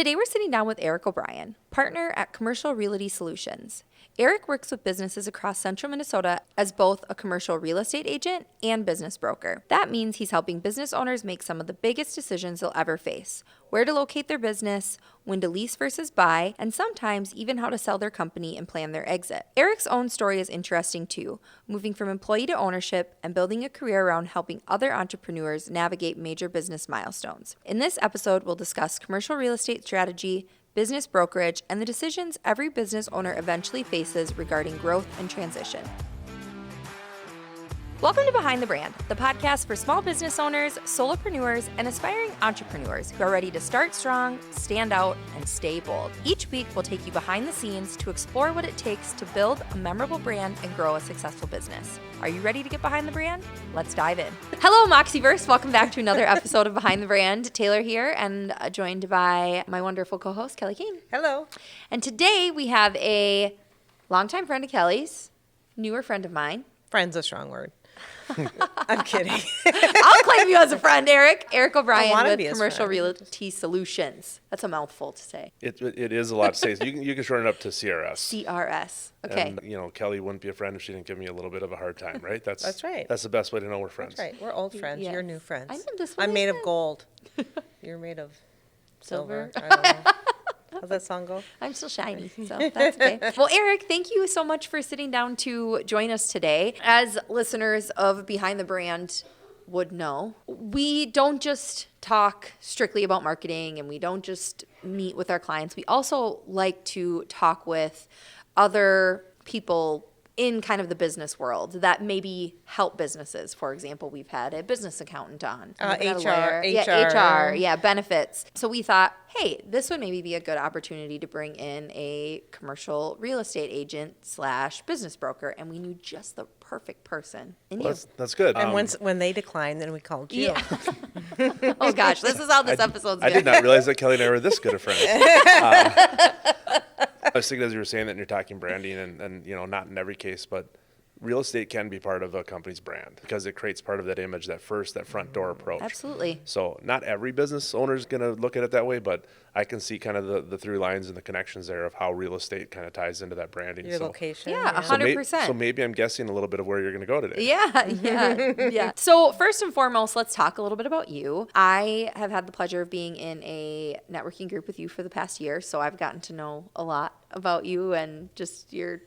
Today we're sitting down with Eric O'Brien, partner at Commercial Realty Solutions. Eric works with businesses across central Minnesota as both a commercial real estate agent and business broker. That means he's helping business owners make some of the biggest decisions they'll ever face: where to locate their business, when to lease versus buy, and sometimes even how to sell their company and plan their exit. Eric's own story is interesting too, moving from employee to ownership and building a career around helping other entrepreneurs navigate major business milestones. In this episode, we'll discuss commercial real estate strategy, business brokerage, and the decisions every business owner eventually faces regarding growth and transition. Welcome to Behind the Brand, the podcast for small business owners, solopreneurs, and aspiring entrepreneurs who are ready to start strong, stand out, and stay bold. Each week, we'll take you behind the scenes to explore what it takes to build a memorable brand and grow a successful business. Are you ready to get behind the brand? Let's dive in. Hello, Moxieverse. Welcome back to another episode of Behind the Brand. Taylor here, and joined by my wonderful co-host, Kelly King. Hello. And today we have a longtime friend of Kelly's, newer friend of mine. Friend's a strong word. I'm kidding. I'll claim you as a friend, Eric. Eric O'Brien with Commercial friend. Realty Solutions. That's a mouthful to say. It is a lot to say. So you can shorten it up to CRS. CRS. Okay. And, Kelly wouldn't be a friend if she didn't give me a little bit of a hard time, right? That's right. That's the best way to know we're friends. That's right. We're old friends. Yes. You're new friends. I know this one I'm made I of said. gold. You're made of silver. Silver. I don't know. How's that song go? I'm still shiny, so that's okay. Well, Eric, thank you so much for sitting down to join us today. As listeners of Behind the Brand would know, we don't just talk strictly about marketing and we don't just meet with our clients. We also like to talk with other people in kind of the business world that maybe help businesses. For example, we've had a business accountant on. HR. Yeah, benefits. So we thought, hey, this would maybe be a good opportunity to bring in a commercial real estate agent / business broker, and we knew just the perfect person. And Well, that's good. And when they declined, then we called you. yeah. Oh gosh, this is how this episode's I going. did not realize that Kelly and I were this good of friends. I was thinking as you were saying that, and you're talking branding, and not in every case, but real estate can be part of a company's brand because it creates part of that image, that front door approach. Absolutely. So not every business owner is going to look at it that way, but I can see kind of the through lines and the connections there of how real estate kind of ties into that branding. Your location. Yeah, So 100%. So maybe I'm guessing a little bit of where you're going to go today. Yeah. So first and foremost, let's talk a little bit about you. I have had the pleasure of being in a networking group with you for the past year, so I've gotten to know a lot about you and just your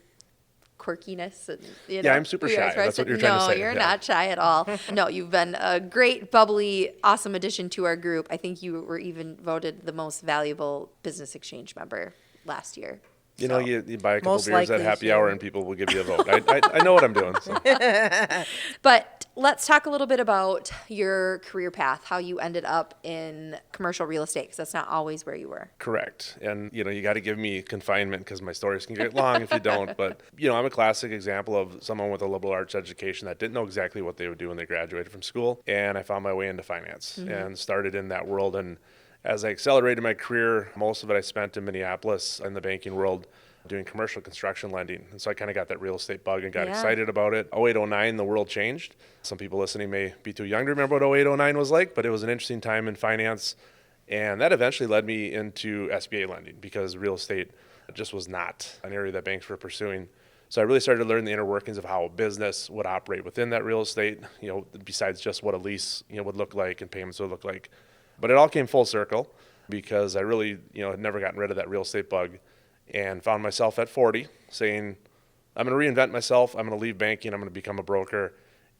quirkiness. And, Yeah, I'm super shy. That's what you're trying to say. No, you're Yeah. not shy at all. No, you've been a great, bubbly, awesome addition to our group. I think you were even voted the most valuable business exchange member last year. You buy a couple Most beers at likely, happy yeah. hour and people will give you a vote. I know what I'm doing. So. But let's talk a little bit about your career path, how you ended up in commercial real estate, because that's not always where you were. Correct. And, you got to give me confinement because my stories can get long if you don't. But, I'm a classic example of someone with a liberal arts education that didn't know exactly what they would do when they graduated from school. And I found my way into finance and started in that world. And as I accelerated my career, most of it I spent in Minneapolis in the banking world doing commercial construction lending. And so I kind of got that real estate bug and got excited about it. 08, 09, the world changed. Some people listening may be too young to remember what 08, 09 was like, but it was an interesting time in finance. And that eventually led me into SBA lending because real estate just was not an area that banks were pursuing. So I really started to learn the inner workings of how a business would operate within that real estate, besides just what a lease, would look like and payments would look like. But it all came full circle because I really, had never gotten rid of that real estate bug and found myself at 40 saying, I'm going to reinvent myself. I'm going to leave banking. I'm going to become a broker.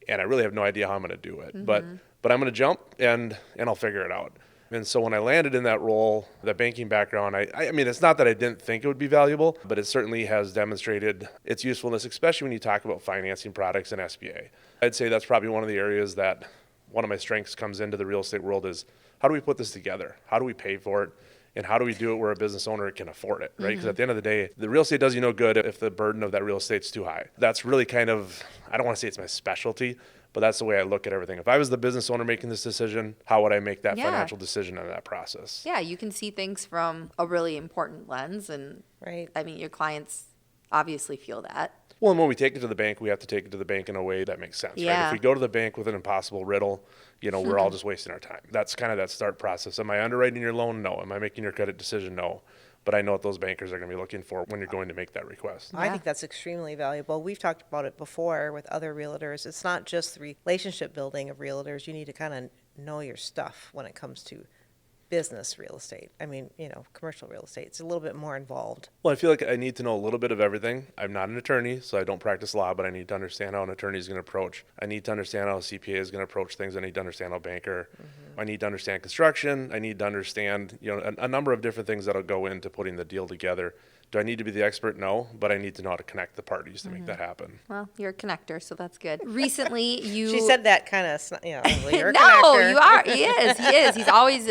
And I really have no idea how I'm going to do it. But I'm going to jump and I'll figure it out. And so when I landed in that role, that banking background, I mean, it's not that I didn't think it would be valuable, but it certainly has demonstrated its usefulness, especially when you talk about financing products and SBA. I'd say that's probably one of the areas that one of my strengths comes into the real estate world is how do we put this together? How do we pay for it? And how do we do it where a business owner can afford it, right? Because at the end of the day, the real estate does you no good if the burden of that real estate's too high. That's really kind of, I don't want to say it's my specialty, but that's the way I look at everything. If I was the business owner making this decision, how would I make that financial decision in that process? Yeah, you can see things from a really important lens. And Right. I mean, your clients obviously feel that. Well, and when we take it to the bank, we have to take it to the bank in a way that makes sense, right? Yeah. If we go to the bank with an impossible riddle, we're all just wasting our time. That's kind of that start process. Am I underwriting your loan? No. Am I making your credit decision? No. But I know what those bankers are going to be looking for when you're going to make that request. I Yeah. think that's extremely valuable. We've talked about it before with other realtors. It's not just the relationship building of realtors. You need to kind of know your stuff when it comes to business real estate. I mean, commercial real estate. It's a little bit more involved. Well, I feel like I need to know a little bit of everything. I'm not an attorney, so I don't practice law, but I need to understand how an attorney is going to approach. I need to understand how a CPA is going to approach things. I need to understand how a banker. I need to understand construction. I need to understand, a number of different things that'll go into putting the deal together. Do I need to be the expert? No, but I need to know how to connect the parties to make that happen. Well, you're a connector, so that's good. Recently, you. She said that kind of, well, you're a No, connector. you are. He is. He's always.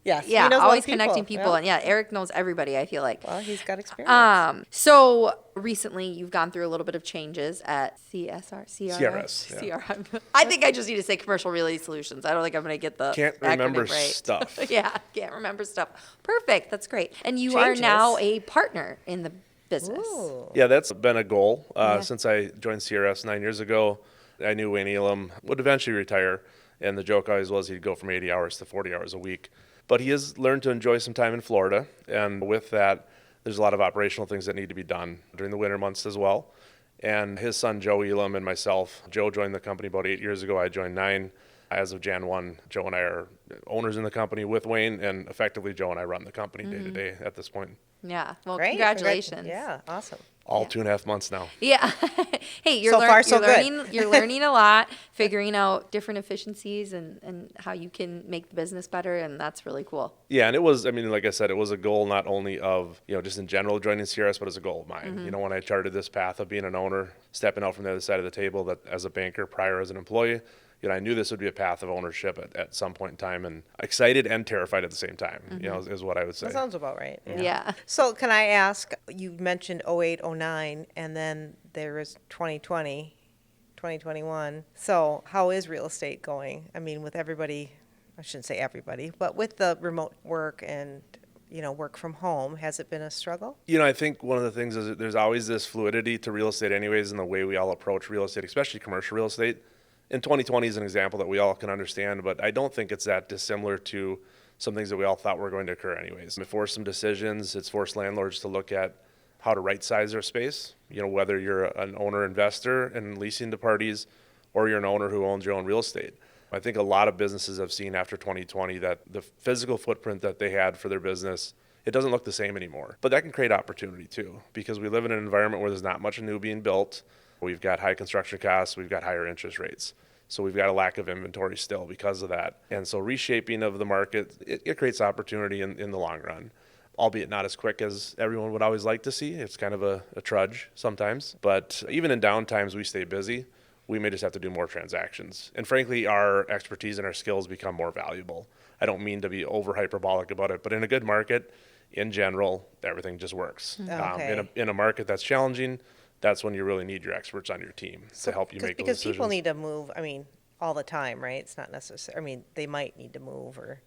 Yes, he Yeah, knows a lot always of people. connecting people. Yeah. And yeah, Eric knows everybody, I feel like. Well, he's got experience. So recently you've gone through a little bit of changes at CRS. Yeah. CRM. I think I just need to say Commercial Realty Solutions. I don't think I'm going to get the Can't acronym remember right. stuff. Yeah, can't remember stuff. Perfect. That's great. And you Changes. are now a partner in the business. Ooh. Yeah, that's been a goal Yeah. since I joined CRS 9 years ago. I knew Wayne Elam would eventually retire, and the joke always was he'd go from 80 hours to 40 hours a week. But he has learned to enjoy some time in Florida, and with that, there's a lot of operational things that need to be done during the winter months as well. And his son, Joe Elam, and myself, Joe joined the company about 8 years ago. I joined 9. As of Jan 1, Joe and I are owners in the company with Wayne, and effectively Joe and I run the company day to day at this point. Yeah. Well, Great. congratulations. Yeah, awesome. All 2.5 months now. Yeah. Hey, So far, so good. you're learning a lot, figuring out different efficiencies and how you can make the business better, and that's really cool. Yeah, and it was, like I said, it was a goal not only of, just in general joining CRS, but as a goal of mine. When I charted this path of being an owner, stepping out from the other side of the table, that as a banker prior as an employee, I knew this would be a path of ownership at some point in time, and excited and terrified at the same time, is what I would say. That sounds about right. Yeah. So can I ask, you mentioned 08, 09, and then there is 2020, 2021. So how is real estate going? I mean, with everybody, I shouldn't say everybody, but with the remote work and work from home, has it been a struggle? I think one of the things is that there's always this fluidity to real estate anyways in the way we all approach real estate, especially commercial real estate. And 2020 is an example that we all can understand, but I don't think it's that dissimilar to some things that we all thought were going to occur anyways. It forced some decisions. It's forced landlords to look at how to right-size their space, whether you're an owner-investor and leasing to parties or you're an owner who owns your own real estate. I think a lot of businesses have seen after 2020 that the physical footprint that they had for their business, it doesn't look the same anymore. But that can create opportunity too, because we live in an environment where there's not much new being built. We've got high construction costs, we've got higher interest rates. So we've got a lack of inventory still because of that. And so reshaping of the market, it creates opportunity in the long run, albeit not as quick as everyone would always like to see. It's kind of a trudge sometimes. But even in down times, we stay busy. We may just have to do more transactions. And frankly, our expertise and our skills become more valuable. I don't mean to be over hyperbolic about it, but in a good market, in general, everything just works. Okay. In a market that's challenging, that's when you really need your experts on your team to help you make those Because decisions. people need to move, all the time, right? It's not necessary. They might need to move or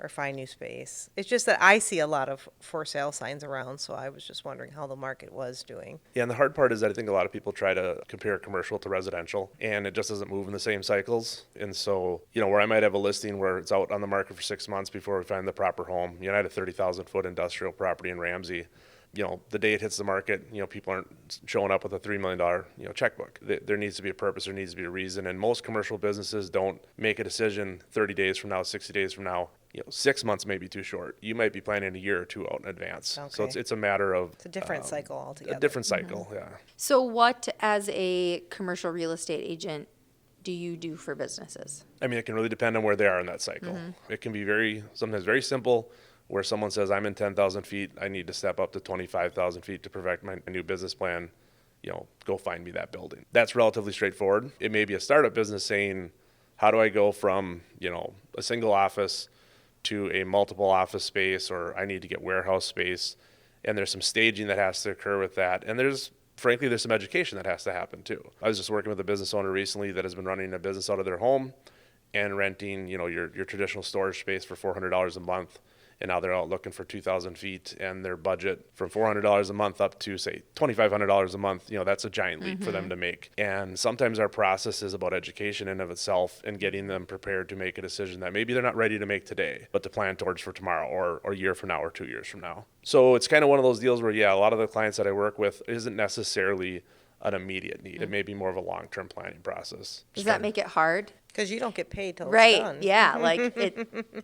find new space. It's just that I see a lot of for sale signs around, so I was just wondering how the market was doing. Yeah, and the hard part is that I think a lot of people try to compare commercial to residential, and it just doesn't move in the same cycles. And so, where I might have a listing where it's out on the market for 6 months before we find the proper home. I had a 30,000-foot industrial property in Ramsey. The day it hits the market, people aren't showing up with a $3 million, checkbook. There needs to be a purpose, there needs to be a reason. And most commercial businesses don't make a decision 30 days from now, 60 days from now. 6 months may be too short. You might be planning a year or two out in advance. So Okay. it's a matter of... It's a different cycle altogether. A different cycle, yeah. So what, as a commercial real estate agent, do you do for businesses? It can really depend on where they are in that cycle. It can be sometimes very simple, where someone says, I'm in 10,000 feet, I need to step up to 25,000 feet to perfect my new business plan, go find me that building. That's relatively straightforward. It may be a startup business saying, how do I go from, a single office to a multiple office space, or I need to get warehouse space, and there's some staging that has to occur with that. And frankly, there's some education that has to happen too. I was just working with a business owner recently that has been running a business out of their home and renting, your traditional storage space for $400 a month. and now they're out looking for 2,000 feet, and their budget from $400 a month up to, say, $2,500 a month, that's a giant leap for them to make. And sometimes our process is about education in of itself and getting them prepared to make a decision that maybe they're not ready to make today, but to plan towards for tomorrow or a year from now or 2 years from now. So it's kind of one of those deals where, a lot of the clients that I work with isn't necessarily an immediate need. It may be more of a long-term planning process. Does that make it hard? Because you don't get paid till Right. it's done. Yeah. Like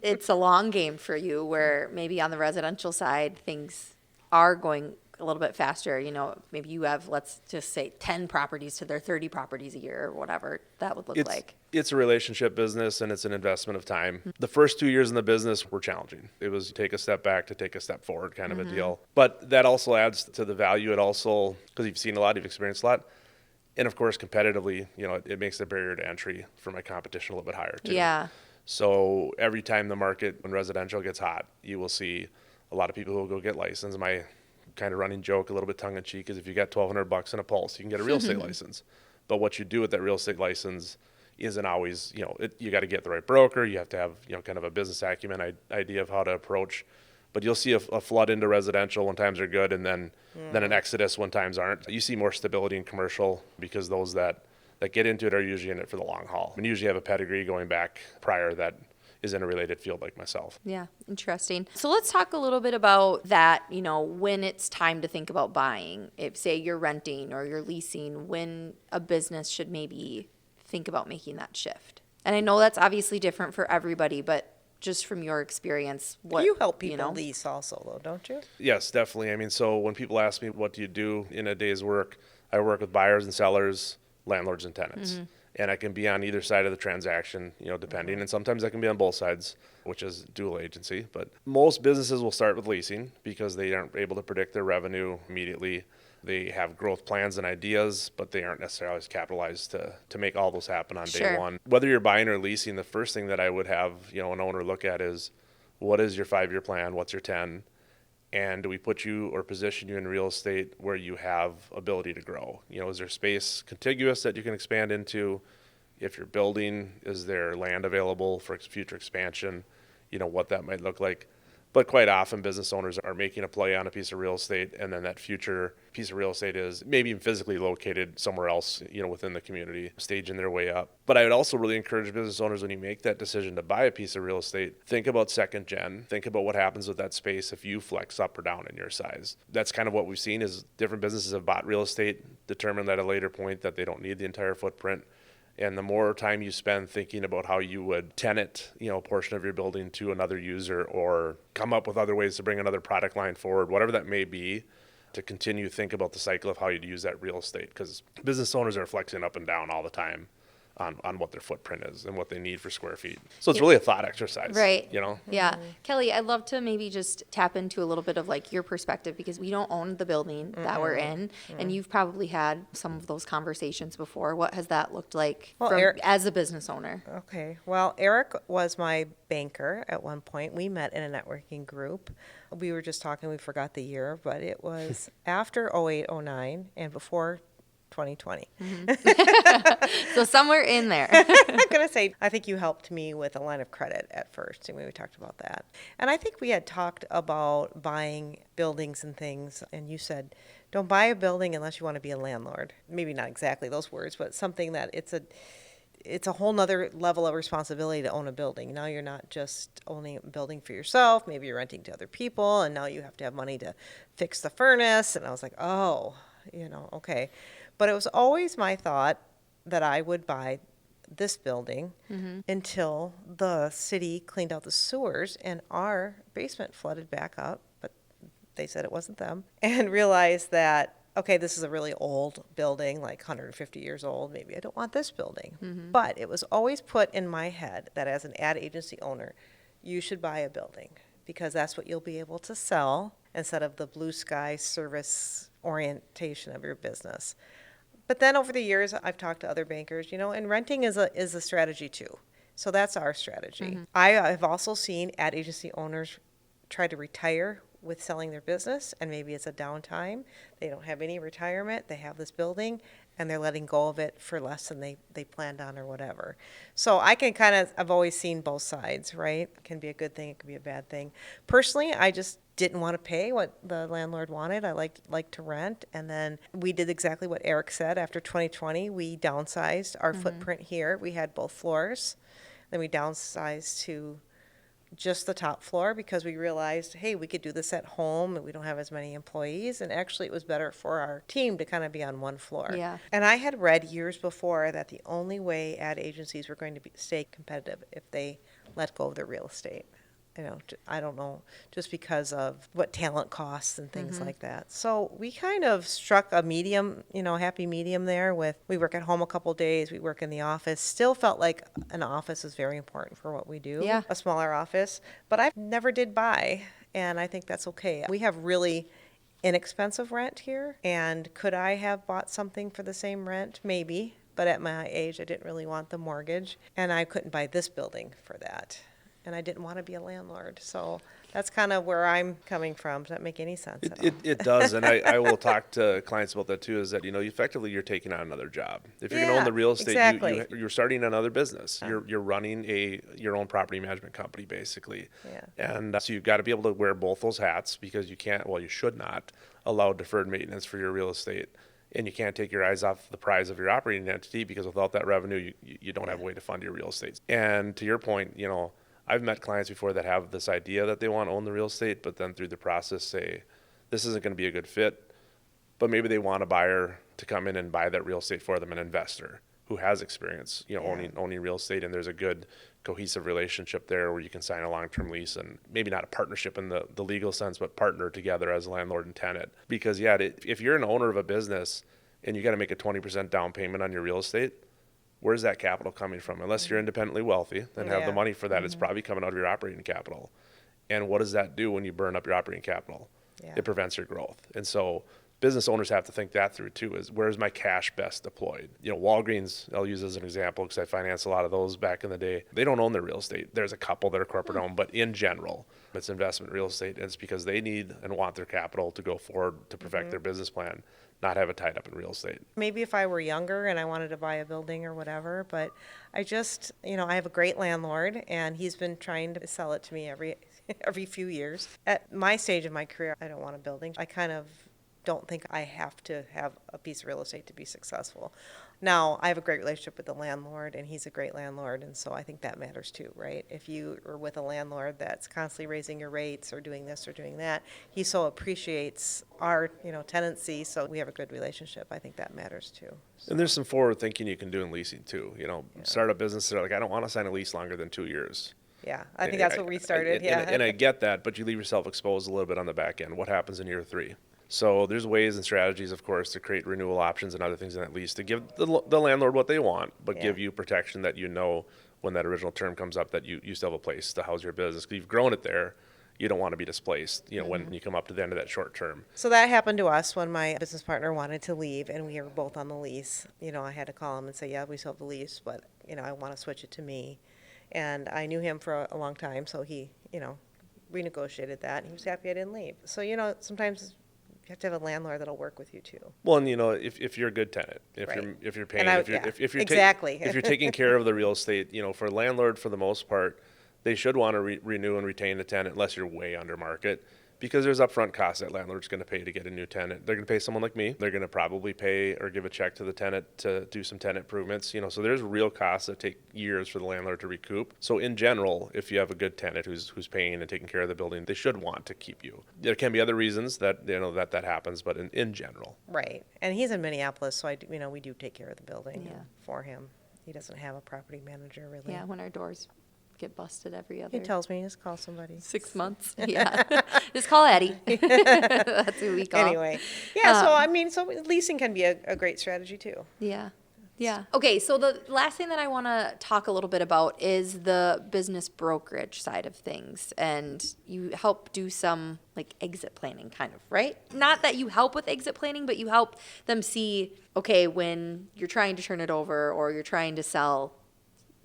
it's a long game for you where maybe on the residential side, things are going a little bit faster. Maybe you have, let's just say 10 properties to their 30 properties a year or whatever that would look like. It's a relationship business and it's an investment of time. The first 2 years in the business were challenging. It was take a step back to take a step forward kind of a deal. But that also adds to the value. It also, because you've seen a lot, you've experienced a lot. And of course, competitively, it makes the barrier to entry for my competition a little bit higher too. Yeah. So every time the market, when residential gets hot, you will see a lot of people who will go get licensed. My kind of running joke, a little bit tongue in cheek, is if you got $1,200 in a pulse, you can get a real estate license. But what you do with that real estate license isn't always, you got to get the right broker. You have to have, kind of a business acumen idea of how to approach. But you'll see a flood into residential when times are good, and then an exodus when times aren't. You see more stability in commercial because those that get into it are usually in it for the long haul. And usually have a pedigree going back prior that is in a related field like myself. Yeah, interesting. So let's talk a little bit about that, when it's time to think about buying. If, say, you're renting or you're leasing, when a business should maybe think about making that shift. And I know that's obviously different for everybody, but just from your experience, what You help people lease also, though, don't you? Yes, definitely. So when people ask me, what do you do in a day's work? I work with buyers and sellers, landlords and tenants. And I can be on either side of the transaction, depending. And sometimes I can be on both sides, which is dual agency. But most businesses will start with leasing because they aren't able to predict their revenue immediately. They have growth plans and ideas, but they aren't necessarily capitalized to make all those happen on day one. Whether you're buying or leasing, the first thing that I would have, an owner look at is, what is your 5-year plan? What's your 10? And do we put you or position you in real estate where you have ability to grow? Is there space contiguous that you can expand into? If you're building, is there land available for future expansion? What that might look like. But quite often business owners are making a play on a piece of real estate, and then that future piece of real estate is maybe even physically located somewhere else, within the community, staging their way up. But I would also really encourage business owners, when you make that decision to buy a piece of real estate, think about second gen. Think about what happens with that space if you flex up or down in your size. That's kind of what we've seen is different businesses have bought real estate, determined at a later point that they don't need the entire footprint. And the more time you spend thinking about how you would tenant, a portion of your building to another user or come up with other ways to bring another product line forward, whatever that may be, to continue to think about the cycle of how you'd use that real estate. Because business owners are flexing up and down all the time on what their footprint is and what they need for square feet. So it's really a thought exercise. Right. Yeah. Kelly, I'd love to maybe just tap into a little bit of like your perspective, because we don't own the building that we're in, and you've probably had some of those conversations before. What has that looked like as a business owner? Okay. Well, Eric was my banker at one point. We met in a networking group. We were just talking, we forgot the year, but it was after 08, 09 and before 2020. So somewhere in there. I'm going to say, I think you helped me with a line of credit at first, and we talked about that. And I think we had talked about buying buildings and things, and you said, don't buy a building unless you want to be a landlord. Maybe not exactly those words, but something that it's a whole nother level of responsibility to own a building. Now you're not just owning a building for yourself. Maybe you're renting to other people, and now you have to have money to fix the furnace. And I was like, oh, okay. But it was always my thought that I would buy this building until the city cleaned out the sewers and our basement flooded back up, but they said it wasn't them, and realized that, okay, this is a really old building, like 150 years old. Maybe I don't want this building. But it was always put in my head that as an ad agency owner, you should buy a building because that's what you'll be able to sell instead of the blue sky service orientation of your business. But then over the years, I've talked to other bankers, and renting is a strategy too. So that's our strategy. I have also seen ad agency owners try to retire with selling their business, and maybe it's a downtime. They don't have any retirement. They have this building, and they're letting go of it for less than they planned on or whatever. So I've always seen both sides, right? It can be a good thing, it can be a bad thing. Personally, I just didn't want to pay what the landlord wanted. I liked to rent. And then we did exactly what Eric said. After 2020, we downsized our footprint here. We had both floors. Then we downsized to just the top floor because we realized, hey, we could do this at home and we don't have as many employees. And actually, it was better for our team to kind of be on one floor. Yeah. And I had read years before that the only way ad agencies were going to stay competitive if they let go of their real estate. I don't know, just because of what talent costs and things like that. So we kind of struck a medium, happy medium there with, we work at home a couple days, we work in the office. Still felt like an office is very important for what we do, Yeah. a smaller office. But I never did buy, and I think that's okay. We have really inexpensive rent here, and could I have bought something for the same rent? Maybe, but at my age, I didn't really want the mortgage, and I couldn't buy this building for that. And I didn't want to be a landlord. So that's kind of where I'm coming from. Does that make any sense at all? It does, and I will talk to clients about that too, is that, effectively you're taking on another job. If you're going to own the real estate, exactly. you're starting another business. You're running your own property management company, basically. Yeah. And so you've got to be able to wear both those hats, because you should not allow deferred maintenance for your real estate. And you can't take your eyes off the prize of your operating entity, because without that revenue, you don't have a way to fund your real estate. And to your point, I've met clients before that have this idea that they want to own the real estate, but then through the process say, this isn't going to be a good fit. But maybe they want a buyer to come in and buy that real estate for them, an investor who has experience, owning real estate, and there's a good cohesive relationship there where you can sign a long-term lease, and maybe not a partnership in the legal sense, but partner together as landlord and tenant. Because if you're an owner of a business and you got to make a 20% down payment on your real estate, where's that capital coming from? Unless you're independently wealthy and have the money for that, it's probably coming out of your operating capital. And what does that do when you burn up your operating capital? Yeah. It prevents your growth. And so business owners have to think that through too, is where's my cash best deployed? Walgreens, I'll use as an example because I financed a lot of those back in the day. They don't own their real estate. There's a couple that are corporate owned, but in general, it's investment real estate. And it's because they need and want their capital to go forward to perfect their business plan, not have it tied up in real estate. Maybe if I were younger and I wanted to buy a building or whatever, but I just, I have a great landlord, and he's been trying to sell it to me every few years. At my stage of my career, I don't want a building. I kind of don't think I have to have a piece of real estate to be successful. Now, I have a great relationship with the landlord, and he's a great landlord, and so I think that matters too, right? If you are with a landlord that's constantly raising your rates or doing this or doing that, he so appreciates our, tenancy, so we have a good relationship. I think that matters too. So. And there's some forward thinking you can do in leasing too. Start a business, they're like, I don't want to sign a lease longer than 2 years. Yeah, I think that's what we started, And I get that, but you leave yourself exposed a little bit on the back end. What happens in year 3? So there's ways and strategies, of course, to create renewal options and other things in that lease to give the landlord what they want, but give you protection that when that original term comes up that you still have a place to house your business. Because you've grown it there, you don't want to be displaced, when you come up to the end of that short term. So that happened to us when my business partner wanted to leave, and we were both on the lease. I had to call him and say, yeah, we still have the lease, but, I want to switch it to me. And I knew him for a long time, so he, renegotiated that, and he was happy I didn't leave. So, sometimes you have to have a landlord that'll work with you too. Well, and if you're a good tenant, if you're paying, if you're exactly. if you're taking care of the real estate, for a landlord, for the most part, they should want to renew and retain the tenant unless you're way under market, because there's upfront costs that landlord's going to pay to get a new tenant. They're going to pay someone like me. They're going to probably pay or give a check to the tenant to do some tenant improvements. So there's real costs that take years for the landlord to recoup. So in general, if you have a good tenant who's paying and taking care of the building, they should want to keep you. There can be other reasons that that happens, but in general. Right, and he's in Minneapolis, so we do take care of the building for him. He doesn't have a property manager really. Yeah, when our doors get busted every other. He tells me, just call somebody. 6 months. Yeah. Just call Eddie. That's who we call. Anyway. So leasing can be a great strategy too. Yeah. Yeah. Okay, so the last thing that I want to talk a little bit about is the business brokerage side of things. And you help do some exit planning kind of, right? Not that you help with exit planning, but you help them see, okay, when you're trying to turn it over or you're trying to sell,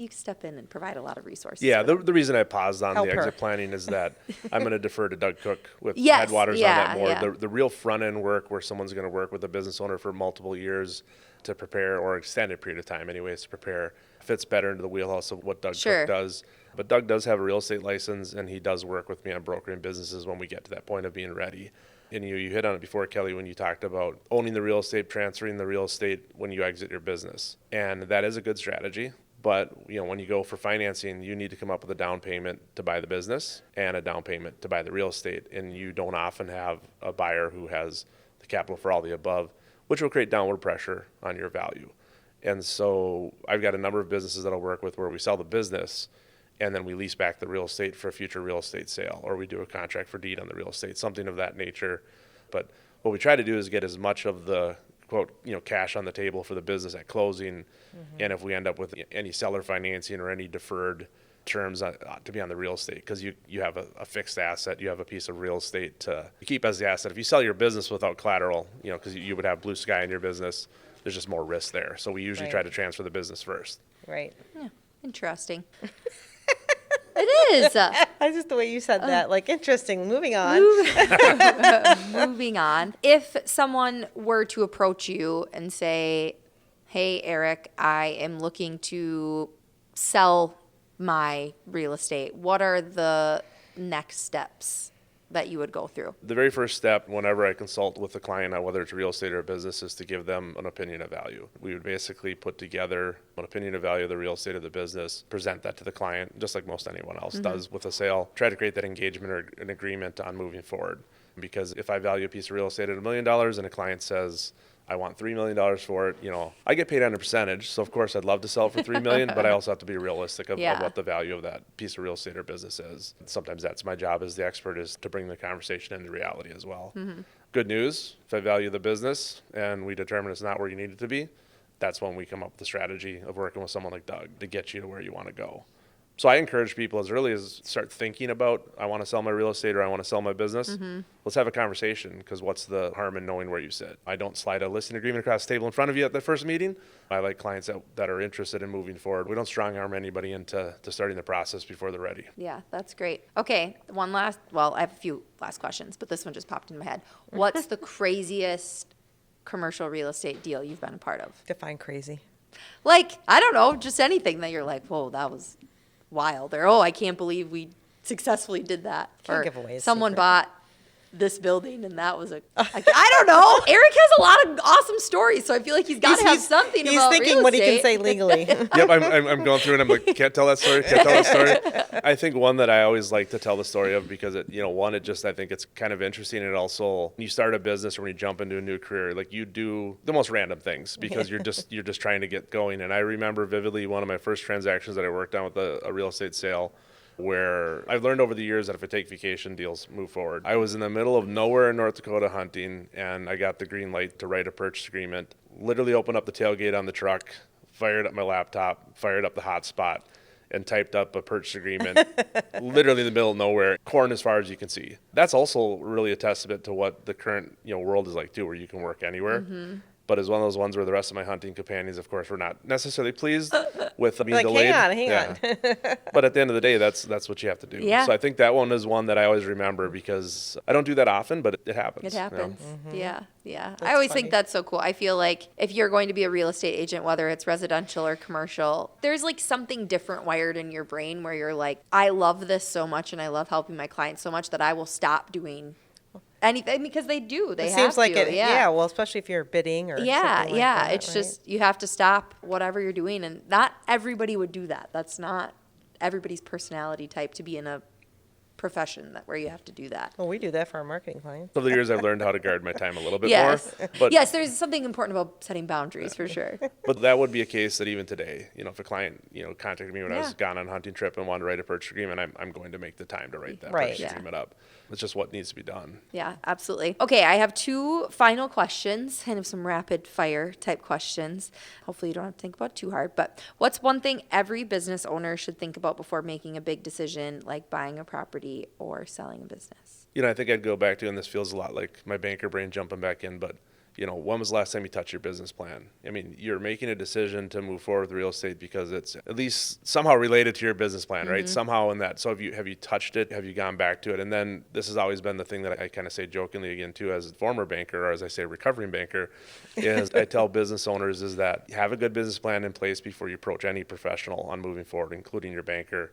you step in and provide a lot of resources. Yeah, for them. the reason I paused on Help the her. exit planning is that I'm going to defer to Doug Cook with Yes, Headwaters on yeah, that more. yeah. The real front end work where someone's going to work with a business owner for multiple years to prepare, or extended period of time anyways, to prepare, fits better into the wheelhouse of what Doug Sure. Cook does. But Doug does have a real estate license, and he does work with me on brokering businesses when we get to that point of being ready. And you hit on it before, Kelly, when you talked about owning the real estate, transferring the real estate when you exit your business. And that is a good strategy. But when you go for financing, you need to come up with a down payment to buy the business and a down payment to buy the real estate. And you don't often have a buyer who has the capital for all the above, which will create downward pressure on your value. And so I've got a number of businesses that I'll work with where we sell the business and then we lease back the real estate for a future real estate sale, or we do a contract for deed on the real estate, something of that nature. But what we try to do is get as much of the quote, cash on the table for the business at closing. And if we end up with any seller financing or any deferred terms to be on the real estate, because you have a fixed asset, you have a piece of real estate to keep as the asset. If you sell your business without collateral, because you would have blue sky in your business, there's just more risk there. So we usually Right. try to transfer the business first. Right. Yeah, interesting. It is. I just the way you said that, like, interesting. Moving on. Moving on. If someone were to approach you and say, hey, Eric, I am looking to sell my real estate, what are the next steps that you would go through? The very first step whenever I consult with a client on whether it's real estate or a business is to give them an opinion of value. We would basically put together an opinion of value of the real estate of the business, present that to the client, just like most anyone else does with a sale, try to create that engagement or an agreement on moving forward. Because if I value a piece of real estate at $1 million and a client says, I want $3 million for it, I get paid on a percentage. So of course I'd love to sell it for $3 million, but I also have to be realistic of what the value of that piece of real estate or business is. Sometimes that's my job as the expert, is to bring the conversation into reality as well. Good news, if I value the business and we determine it's not where you need it to be, that's when we come up with the strategy of working with someone like Doug to get you to where you want to go. So I encourage people as early as start thinking about, I want to sell my real estate or I want to sell my business. Let's have a conversation, because what's the harm in knowing where you sit? I don't slide a listing agreement across the table in front of you at the first meeting. I like clients that are interested in moving forward. We don't strong arm anybody into starting the process before they're ready. Yeah, that's great. Okay, I have a few last questions, but this one just popped in my head. What's the craziest commercial real estate deal you've been a part of? Define crazy. Like, I don't know, just anything that you're like, whoa, that was wild. Or, I can't believe we successfully did that. Can't Or give away a someone secret. bought this building and that was I don't know. Eric has a lot of awesome stories, so I feel like he's got to have something He's about thinking real what he can estate. say legally. Yep, I'm going through and I'm like, can't tell that story. I think one that I always like to tell the story of, because I think it's kind of interesting. And also, when you start a business or when you jump into a new career, like, you do the most random things because you're just trying to get going. And I remember vividly one of my first transactions that I worked on with a real estate sale, where I've learned over the years that if I take vacation, deals move forward. I was in the middle of nowhere in North Dakota hunting, and I got the green light to write a purchase agreement. Literally opened up the tailgate on the truck, fired up my laptop, fired up the hotspot, and typed up a purchase agreement literally in the middle of nowhere, corn as far as you can see. That's also really a testament to what the current world is like too, where you can work anywhere. But it's one of those ones where the rest of my hunting companions, of course, were not necessarily pleased with being Like, delayed. hang on. But at the end of the day, that's what you have to do. Yeah. So I think that one is one that I always remember, because I don't do that often, but it happens. It happens. Yeah. I That's always funny. think that's so cool. I feel like if you're going to be a real estate agent, whether it's residential or commercial, there's like something different wired in your brain where you're like, I love this so much and I love helping my clients so much that I will stop doing anything, because they do. They It have seems like to. it. Yeah. Well, especially if you're bidding or Yeah, something like yeah. that, It's right? just, you have to stop whatever you're doing, and not everybody would do that. That's not everybody's personality type to be in a profession where you have to do that. Well, we do that for our marketing clients. Over the years, I've learned how to guard my time a little bit Yes. more. But Yes, there's something important about setting boundaries for sure. But that would be a case that even today, if a client, contacted me when I was Yeah. gone on a hunting trip and wanted to write a purchase agreement, I'm going to make the time to write that Right. purchase Yeah. agreement up. It's just what needs to be done. Yeah, absolutely. Okay, I have two final questions, kind of some rapid fire type questions. Hopefully you don't have to think about it too hard, but what's one thing every business owner should think about before making a big decision like buying a property or selling a business? I think I'd go back to, and this feels a lot like my banker brain jumping back in, but when was the last time you touched your business plan? I mean, you're making a decision to move forward with real estate because it's at least somehow related to your business plan, right? Somehow in that. So have you touched it? Have you gone back to it? And then this has always been the thing that I kind of say jokingly again too, as a former banker, or as I say, recovering banker, is I tell business owners is that have a good business plan in place before you approach any professional on moving forward, including your banker.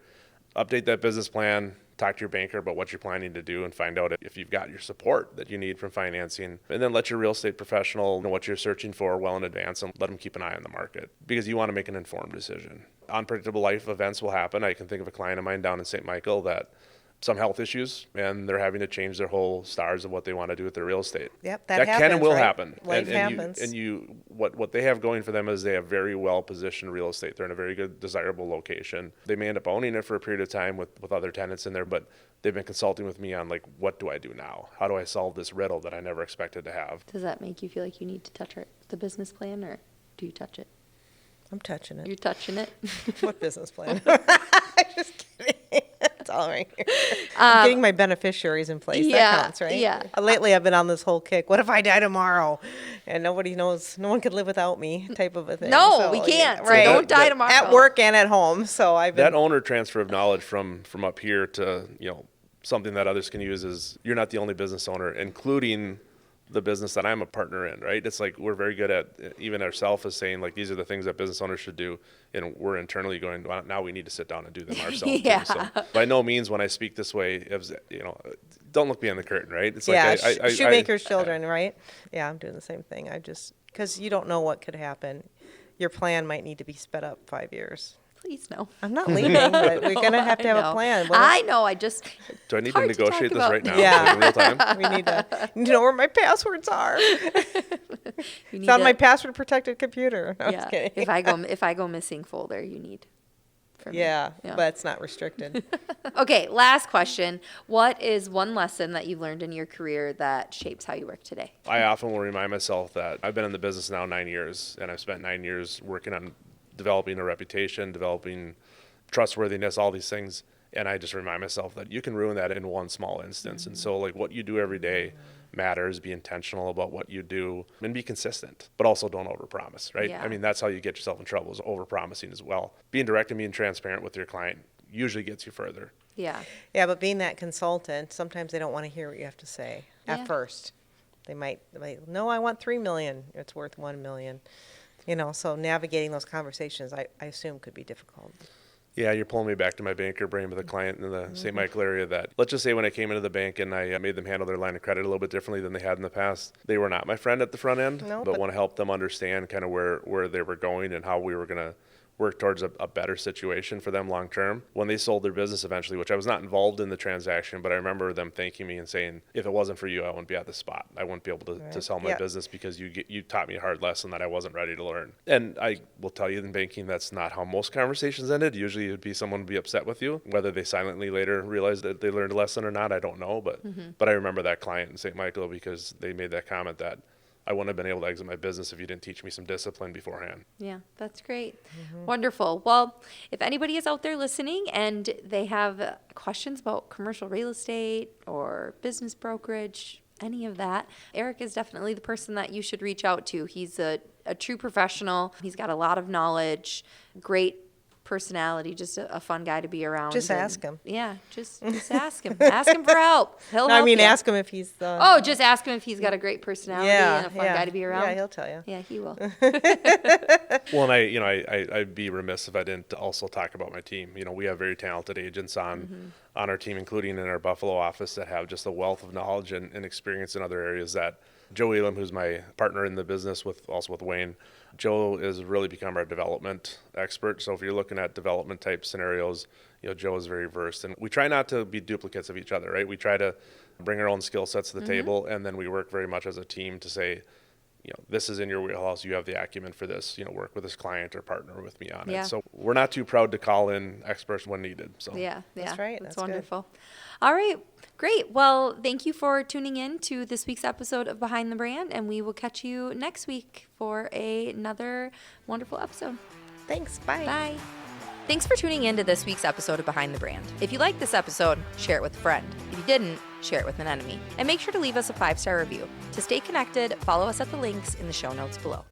Update that business plan, talk to your banker about what you're planning to do, and find out if you've got your support that you need from financing. And then let your real estate professional know what you're searching for well in advance, and let them keep an eye on the market, because you want to make an informed decision. Unpredictable life events will happen. I can think of a client of mine down in St. Michael that some health issues, and they're having to change their whole stars of what they want to do with their real estate. Yep, that happens, can and will right? happen. Life and happens. What they have going for them is they have very well positioned real estate. They're in a very good, desirable location. They may end up owning it for a period of time with other tenants in there, but they've been consulting with me on, like, what do I do now? How do I solve this riddle that I never expected to have? Does that make you feel like you need to touch the business plan, or do you touch it? I'm touching it. You're touching it? What business plan? Just kidding. That's all right here. I'm getting my beneficiaries in place. yeah, That counts, right? yeah. Lately, I've been on this whole kick. What if I die tomorrow? And nobody knows, no one could live without me type of a thing. No, So, we can't. So right. don't die tomorrow. At work and at home. So I've been. That owner transfer of knowledge from up here to, something that others can use is you're not the only business owner, including the business that I'm a partner in, right? It's like we're very good at, even ourselves, as saying, like, these are the things that business owners should do, and we're internally going, well, now we need to sit down and do them ourselves. Yeah. Too. So by no means when I speak this way, don't look behind the curtain, right? It's Yeah, like shoemaker's children, right? Yeah, I'm doing the same thing. Because you don't know what could happen. Your plan might need to be sped up 5 years. Please no. I'm not leaving, but we're going to have to have a plan. I know. do I need to hard to negotiate talk this about. right now? Yeah. Like, in real time? We need to know where my passwords are. You It's need on to- my password protected computer. No, I'm yeah. just kidding. If I go missing folder, you need. For me. Yeah, but it's not restricted. Okay. Last question. What is one lesson that you've learned in your career that shapes how you work today? I often will remind myself that I've been in the business now 9 years, and I've spent 9 years working on developing a reputation, developing trustworthiness, all these things. And I just remind myself that you can ruin that in one small instance. And so, like, what you do every day matters. Be intentional about what you do and be consistent, but also don't overpromise, right? Yeah. I mean, that's how you get yourself in trouble, is overpromising as well. Being direct and being transparent with your client usually gets you further. Yeah. Yeah, but being that consultant, sometimes they don't want to hear what you have to say Yeah. at first. They might, no, I want 3 million. It's worth 1 million. So navigating those conversations, I assume, could be difficult. Yeah, you're pulling me back to my banker brain with a client in the St. Michael area that, let's just say when I came into the bank and I made them handle their line of credit a little bit differently than they had in the past, they were not my friend at the front end, No, but but- want to help them understand kind of where they were going and how we were going to work towards a better situation for them long term. When they sold their business eventually, which I was not involved in the transaction, but I remember them thanking me and saying, if it wasn't for you, I wouldn't be at this spot. I wouldn't be able to Right. sell my Yeah. business because you taught me a hard lesson that I wasn't ready to learn. And I will tell you, in banking, that's not how most conversations ended. Usually it'd be someone would be upset with you. Whether they silently later realized that they learned a lesson or not, I don't know. But I remember that client in St. Michael because they made that comment that I wouldn't have been able to exit my business if you didn't teach me some discipline beforehand. Yeah, that's great. Wonderful. Well, if anybody is out there listening and they have questions about commercial real estate or business brokerage, any of that, Eric is definitely the person that you should reach out to. He's a true professional. He's got a lot of knowledge, great personality, just a fun guy to be around. Just ask him. Yeah, just ask him. Ask him for help. He'll No, I help mean, you. ask him if he's the. Oh, just ask him if he's got a great personality and a fun guy to be around. Yeah, he'll tell you. Yeah, he will. Well, and I'd be remiss if I didn't also talk about my team. We have very talented agents on our team, including in our Buffalo office, that have just a wealth of knowledge and experience in other areas. That Joe Elam, who's my partner in the business with Wayne, Joe has really become our development expert. So if you're looking at development type scenarios, Joe is very versed. And we try not to be duplicates of each other, right? We try to bring our own skill sets to the table, and then we work very much as a team to say, this is in your wheelhouse. You have the acumen for this. Work with this client or partner with me on Yeah. it. So we're not too proud to call in experts when needed. So Yeah, That's right. That's That's good. wonderful. All right, great. Well, thank you for tuning in to this week's episode of Behind the Brand, and we will catch you next week for another wonderful episode. Thanks. Bye. Bye. Thanks for tuning in to this week's episode of Behind the Brand. If you liked this episode, share it with a friend. If you didn't, share it with an enemy. And make sure to leave us a 5-star review. To stay connected, follow us at the links in the show notes below.